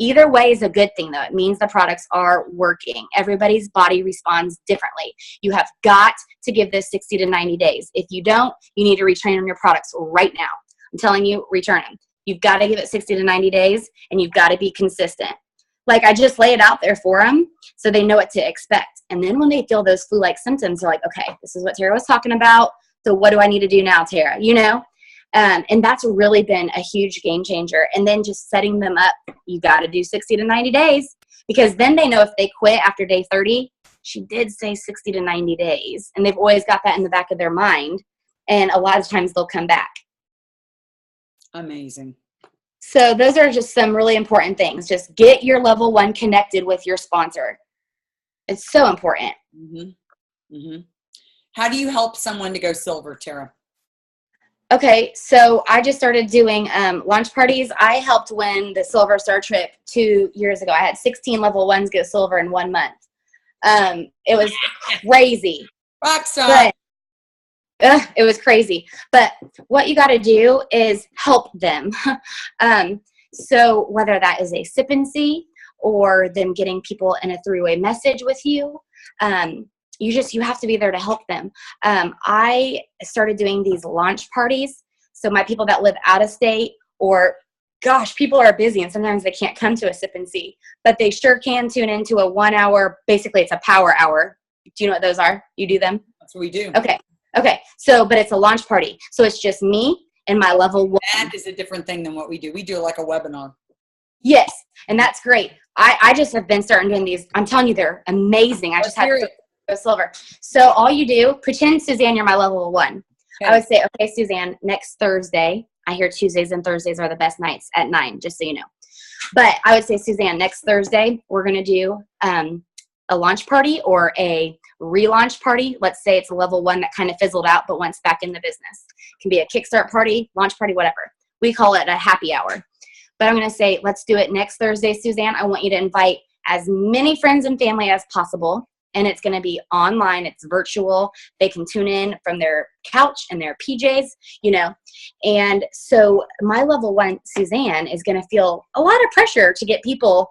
Either way is a good thing, though. It means the products are working. Everybody's body responds differently. You have got to give this 60 to 90 days. If you don't, you need to retrain on your products right now. I'm telling you, return them. You've got to give it 60 to 90 days, and you've got to be consistent. Like, I just lay it out there for them so they know what to expect. And then when they feel those flu-like symptoms, they're like, okay, this is what Tara was talking about. So what do I need to do now, Tara? And that's really been a huge game changer. And then just setting them up, you got to do 60 to 90 days, because then they know if they quit after day 30, she did say 60 to 90 days. And they've always got that in the back of their mind. And a lot of times they'll come back. Amazing. So those are just some really important things. Just get your level one connected with your sponsor. It's so important. Mm-hmm. Mm-hmm. How do you help someone to go silver, Tara? Okay, so I just started doing launch parties. I helped win the Silver Star trip 2 years ago. I had 16 level ones go silver in 1 month. It was crazy. Rockstar. It was crazy. But what you got to do is help them. So whether that is a sip and see, or them getting people in a 3-way message with you, you have to be there to help them. I started doing these launch parties. So my people that live out of state, or gosh, people are busy and sometimes they can't come to a sip and see, but they sure can tune into a 1 hour, basically it's a power hour. Do you know what those are? You do them? That's what we do. Okay. So, but it's a launch party. So it's just me and my level one. That is a different thing than what we do. We do like a webinar. Yes, and that's great. I just have been starting doing these. I'm telling you, they're amazing. I just had to go silver. So all you do, pretend, Suzanne, you're my level 1. Okay. I would say, okay, Suzanne, next Thursday, I hear Tuesdays and Thursdays are the best nights at 9, just so you know. But I would say, Suzanne, next Thursday, we're going to do a launch party or a relaunch party. Let's say it's a level 1 that kind of fizzled out but wants back in the business. It can be a kickstart party, launch party, whatever. We call it a happy hour. But I'm going to say, let's do it next Thursday, Suzanne. I want you to invite as many friends and family as possible. And it's going to be online. It's virtual. They can tune in from their couch and their PJs, you know. And so my level 1, Suzanne, is going to feel a lot of pressure to get people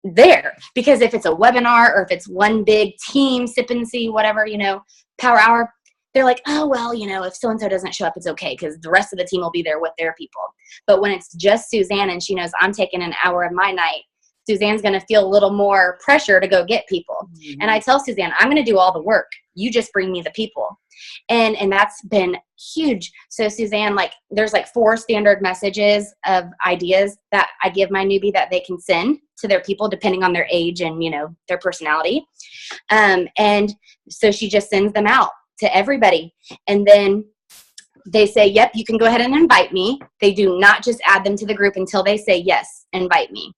there. Because if it's a webinar or if it's one big team, sip and see, whatever, you know, power hour, they're like, oh, well, you know, if so-and-so doesn't show up, it's okay because the rest of the team will be there with their people. But when it's just Suzanne and she knows I'm taking an hour of my night, Suzanne's going to feel a little more pressure to go get people. Mm-hmm. And I tell Suzanne, I'm going to do all the work. You just bring me the people. And that's been huge. So Suzanne, like there's like 4 standard messages of ideas that I give my newbie that they can send to their people depending on their age and, you know, their personality. And so she just sends them out to everybody. And then they say, yep, you can go ahead and invite me. They do not just add them to the group until they say, yes, invite me.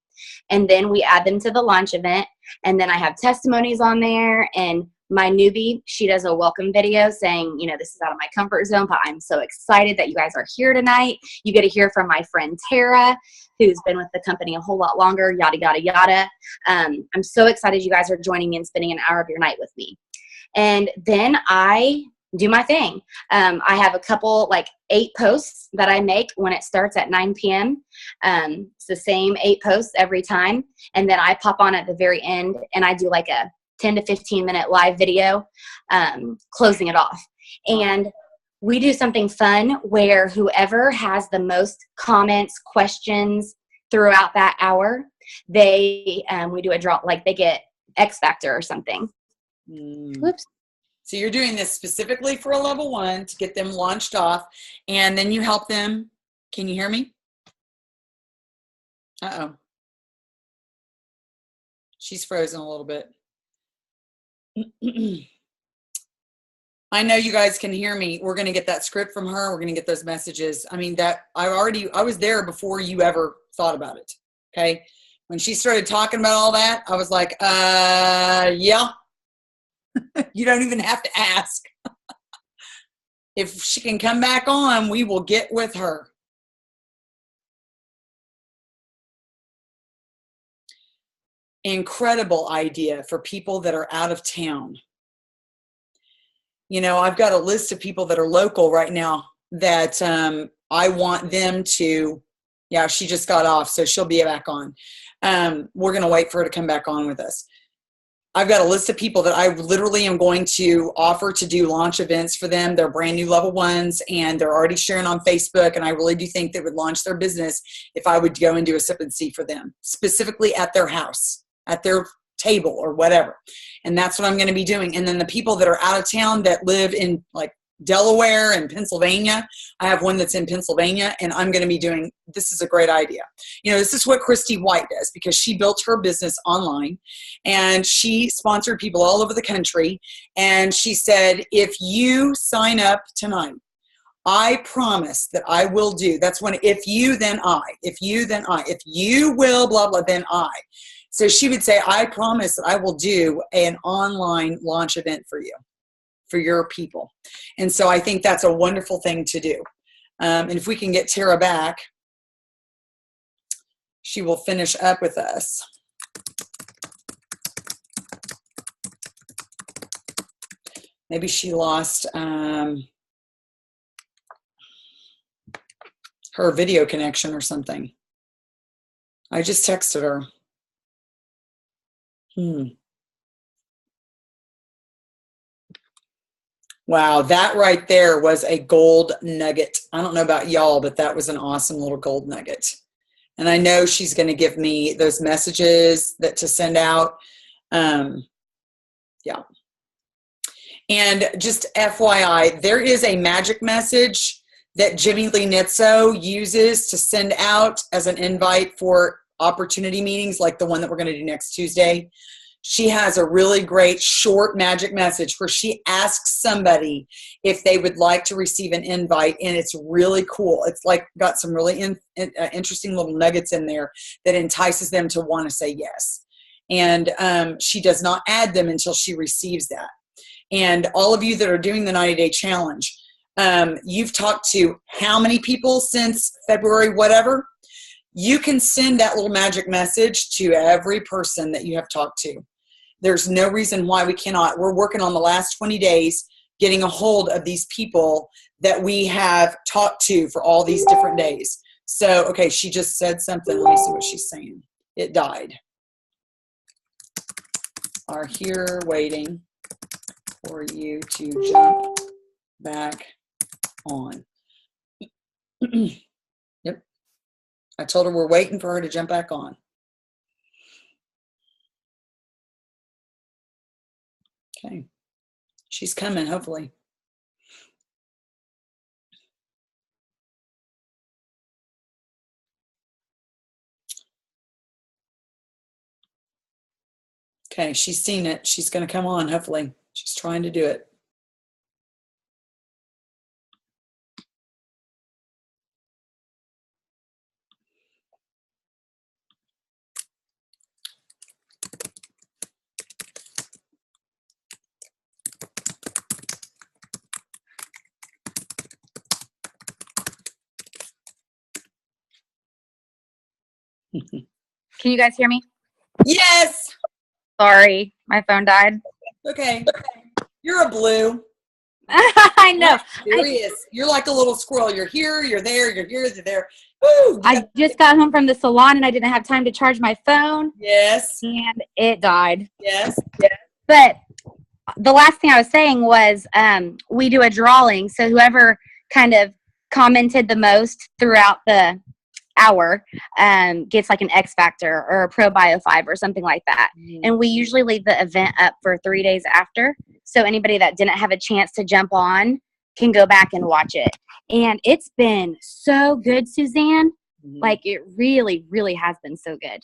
And then we add them to the launch event. And then I have testimonies on there. And my newbie, she does a welcome video saying, you know, this is out of my comfort zone, but I'm so excited that you guys are here tonight. You get to hear from my friend Tara, who's been with the company a whole lot longer, yada, yada, yada. I'm so excited you guys are joining me and spending an hour of your night with me. And then I do my thing. I have a couple, like 8 posts that I make when it starts at 9 p.m. It's the same 8 posts every time. And then I pop on at the very end and I do like a 10 to 15 minute live video closing it off. And we do something fun where whoever has the most comments, questions throughout that hour, we do a draw, like they get X Factor or something. Whoops. So you're doing this specifically for a level 1 to get them launched off, and then you help them. Can you hear me? Uh-oh. She's frozen a little bit. I know you guys can hear me. We're going to get that script from her. We're going to get those messages. I mean, I was there before you ever thought about it. Okay. When she started talking about all that, I was like, yeah. You don't even have to ask. If she can come back on, we will get with her. Incredible idea for people that are out of town. You know, I've got a list of people that are local right now that I want them to, yeah, she just got off, so she'll be back on. We're going to wait for her to come back on with us. I've got a list of people that I literally am going to offer to do launch events for them. They're brand new level 1s and they're already sharing on Facebook. And I really do think they would launch their business if I would go and do a sip and see for them, specifically at their house, at their table or whatever. And that's what I'm going to be doing. And then the people that are out of town that live in like Delaware and Pennsylvania, I have one that's in Pennsylvania, and I'm going to be doing, this is a great idea. You know, this is what Christy White does because she built her business online and she sponsored people all over the country. And she said, if you sign up tonight, I promise that I will do, that's when, if you, then I, if you, then I, if you will, blah, blah, then I. So she would say, I promise that I will do an online launch event for you, for your people. And so I think that's a wonderful thing to do. And if we can get Tara back, she will finish up with us. Maybe she lost her video connection or something. I just texted her. Wow, that right there was a gold nugget. I don't know about y'all, but that was an awesome little gold nugget. And I know she's going to give me those messages that to send out. Yeah. And just FYI, there is a magic message that Jimmy Lee Nitzo uses to send out as an invite for opportunity meetings like the one that we're going to do next Tuesday, she has a really great short magic message where she asks somebody if they would like to receive an invite, and it's really cool. It's like got some really interesting little nuggets in there that entices them to want to say yes. And she does not add them until she receives that. And all of you that are doing the 90-day challenge, you've talked to how many people since February, whatever? You can send that little magic message to every person that you have talked to. There's no reason why we cannot. We're working on the last 20 days, getting a hold of these people that we have talked to for all these different days. So, okay, she just said something. Let me see what she's saying. It died. Are here waiting for you to jump back on. Yep. I told her we're waiting for her to jump back on. Okay. She's coming, hopefully. Okay, she's seen it. She's going to come on, hopefully. She's trying to do it. Can you guys hear me? Yes. Sorry, my phone died. Okay. You're a blue. I know. Serious. You're like a little squirrel. You're here, you're there, you're here, you're there. Woo! I just got home from the salon and I didn't have time to charge my phone. Yes. And it died. Yes. But the last thing I was saying was we do a drawing. So whoever kind of commented the most throughout the hour gets like an X Factor or a Pro Bio 5 or something like that. And we usually leave the event up for 3 days after. So anybody that didn't have a chance to jump on can go back and watch it. And it's been so good, Suzanne. Like it really, really has been so good.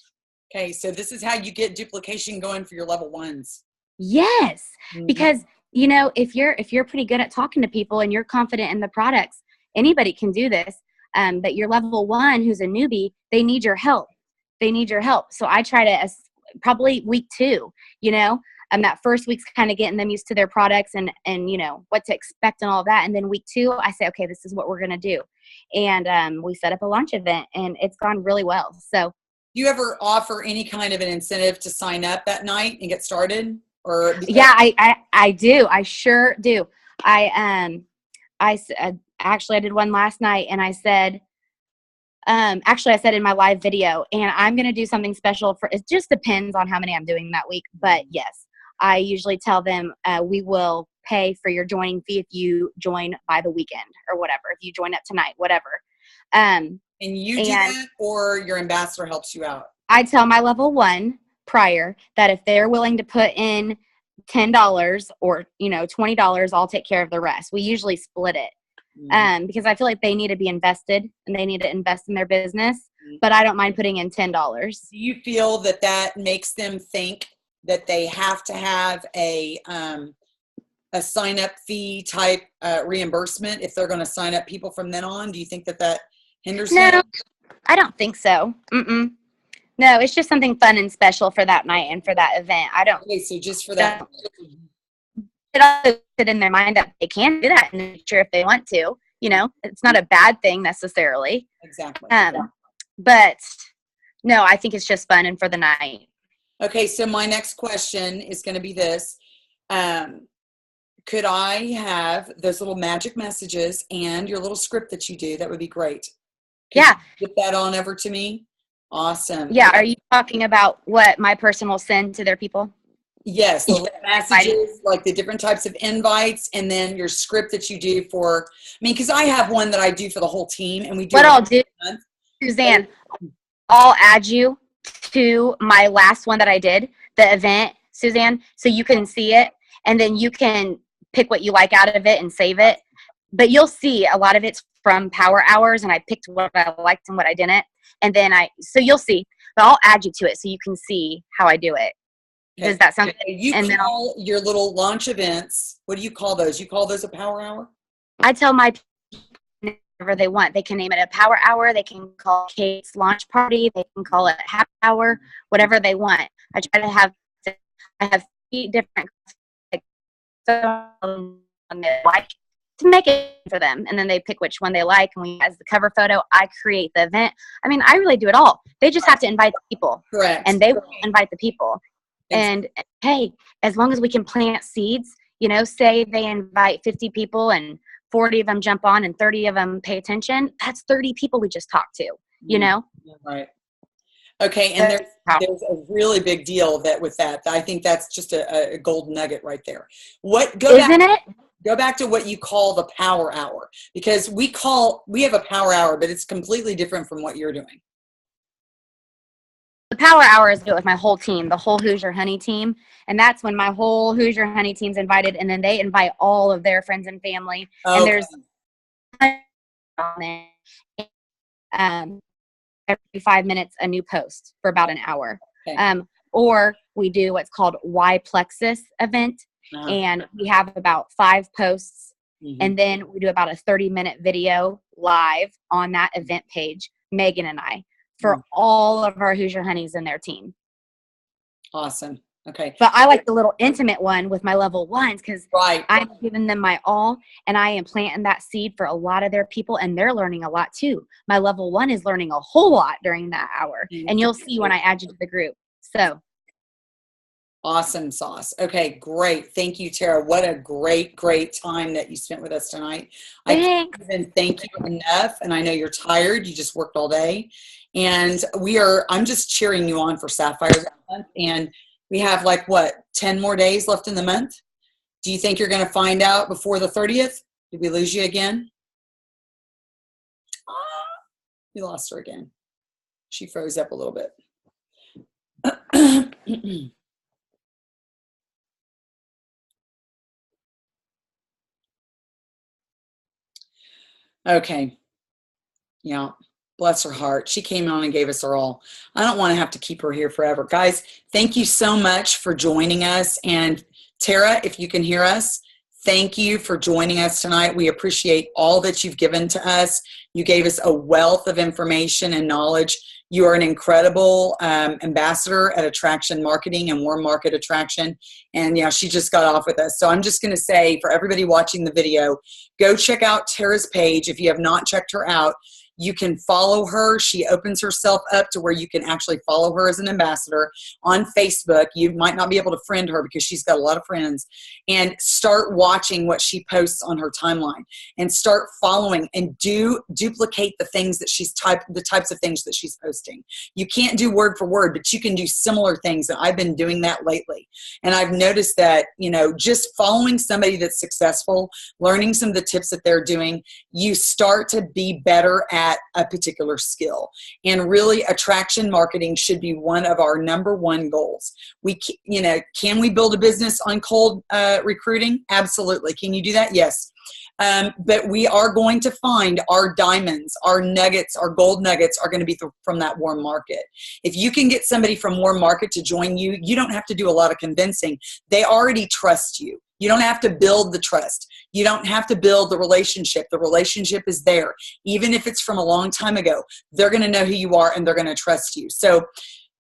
Okay, so this is how you get duplication going for your level ones. Yes, because you know, if you're pretty good at talking to people and you're confident in the products, anybody can do this. But your level 1 who's a newbie, they need your help. They need your help. So I try to probably week 2, you know, that first week's kind of getting them used to their products and you know what to expect and all of that. And then week 2, I say, okay, this is what we're gonna do, and we set up a launch event, and it's gone really well. So, do you ever offer any kind of an incentive to sign up that night and get started? Or yeah, I do. I sure do. Actually, I did one last night, and I said, actually, I said in my live video, and I'm going to do something special for, it just depends on how many I'm doing that week. But yes, I usually tell them, we will pay for your joining fee if you join by the weekend or whatever, if you join up tonight, whatever. And you do that, or your ambassador helps you out? I tell my level 1 prior that if they're willing to put in $10 or, you know, $20, I'll take care of the rest. We usually split it. Because I feel like they need to be invested and they need to invest in their business, but I don't mind putting in $10. Do you feel that that makes them think that they have to have a sign up fee type reimbursement if they're going to sign up people from then on? Do you think that that hinders them? No, I don't think so. No, it's just something fun and special for that night and for that event. I don't. Okay, so just for that. It also put in their mind that they can do that in the future if they want to. You know, it's not a bad thing necessarily. Exactly. But no, I think it's just fun and for the night. Okay, so my next question is going to be this. Could I have those little magic messages and your little script that you do? That would be great. Could you get that on over to me? Awesome. Yeah. Are you talking about what my person will send to their people? Yes, the messages, like the different types of invites, and then your script that you do for, I mean, because I have one that I do for the whole team, and we do. What I'll do, Suzanne, I'll add you to my last one that I did, the event, Suzanne, so you can see it, and then you can pick what you like out of it and save it. But you'll see a lot of it's from Power Hours, and I picked what I liked and what I didn't, and then so you'll see. But I'll add you to it so you can see how I do it. Okay. Does that sound good? You call your little launch events, what do you call those? You call those a power hour? I tell my people whatever they want. They can name it a power hour. They can call Kate's launch party. They can call it a happy hour, whatever they want. I try to have 3 different like to make it for them, and then they pick which one they like, and we as the cover photo I create the event. I mean, I really do it all. They just have to invite the people. Correct. And they will invite the people. And hey, as long as we can plant seeds, you know, say they invite 50 people and 40 of them jump on and 30 of them pay attention, that's 30 people we just talked to, you know? Right. Okay, and there's a really big deal with that. I think that's just a gold nugget right there. Go back to what you call the power hour, because we have a power hour, but it's completely different from what you're doing. The power hour is with my whole team, the whole Hoosier Honey team. And that's when my whole Hoosier Honey team's invited, and then they invite all of their friends and family. Okay. And there's every 5 minutes a new post for about an hour. Okay. Or we do what's called Y Plexus event. And we have about 5 posts, and then we do about a 30-minute video live on that event page, Megan and I, for all of our Hoosier Honeys and their team. Awesome. Okay. But I like the little intimate one with my level 1s because I'm giving them my all, and I am planting that seed for a lot of their people, and they're learning a lot too. My level 1 is learning a whole lot during that hour, and you'll see when I add you to the group. So. Awesome sauce. Okay, great. Thank you, Tara. What a great time that you spent with us tonight. Thanks. I can't even thank you enough. And I know you're tired. You just worked all day. And I'm just cheering you on for Sapphire this month. And we have 10 more days left in the month. Do you think you're going to find out before the 30th? Did we lose you again? We lost her again. She froze up a little bit. Okay. Yeah. Bless her heart. She came on and gave us her all. I don't want to have to keep her here forever. Guys, thank you so much for joining us. And Tara, if you can hear us, thank you for joining us tonight. We appreciate all that you've given to us. You gave us a wealth of information and knowledge. You are an incredible ambassador at attraction marketing and warm market attraction. And yeah, she just got off with us. So I'm just going to say for everybody watching the video, go check out Tara's page. If you have not checked her out, you can follow her. She opens herself up to where you can actually follow her as an ambassador on Facebook. You might not be able to friend her because she's got a lot of friends, and start watching what she posts on her timeline and start following and duplicate the things that the types of things that she's posting. You can't do word for word, but you can do similar things. And I've been doing that lately. And I've noticed that, just following somebody that's successful, learning some of the tips that they're doing, you start to be better at a particular skill. And really, attraction marketing should be one of our number 1 goals. Can we build a business on cold recruiting? Absolutely. Can you do that? Yes. But we are going to find our diamonds, our nuggets, our gold nuggets are going to be from that warm market. If you can get somebody from warm market to join you, you don't have to do a lot of convincing. They already trust you. You don't have to build the trust. You don't have to build the relationship. The relationship is there. Even if it's from a long time ago, they're going to know who you are and they're going to trust you. So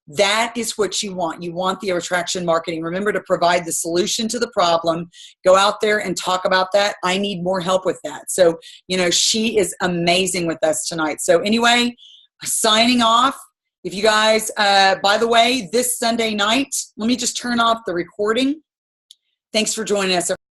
that is what you want. You want the attraction marketing. Remember to provide the solution to the problem. Go out there and talk about that. I need more help with that. So, she is amazing with us tonight. So anyway, signing off. If you guys, by the way, this Sunday night, let me just turn off the recording. Thanks for joining us.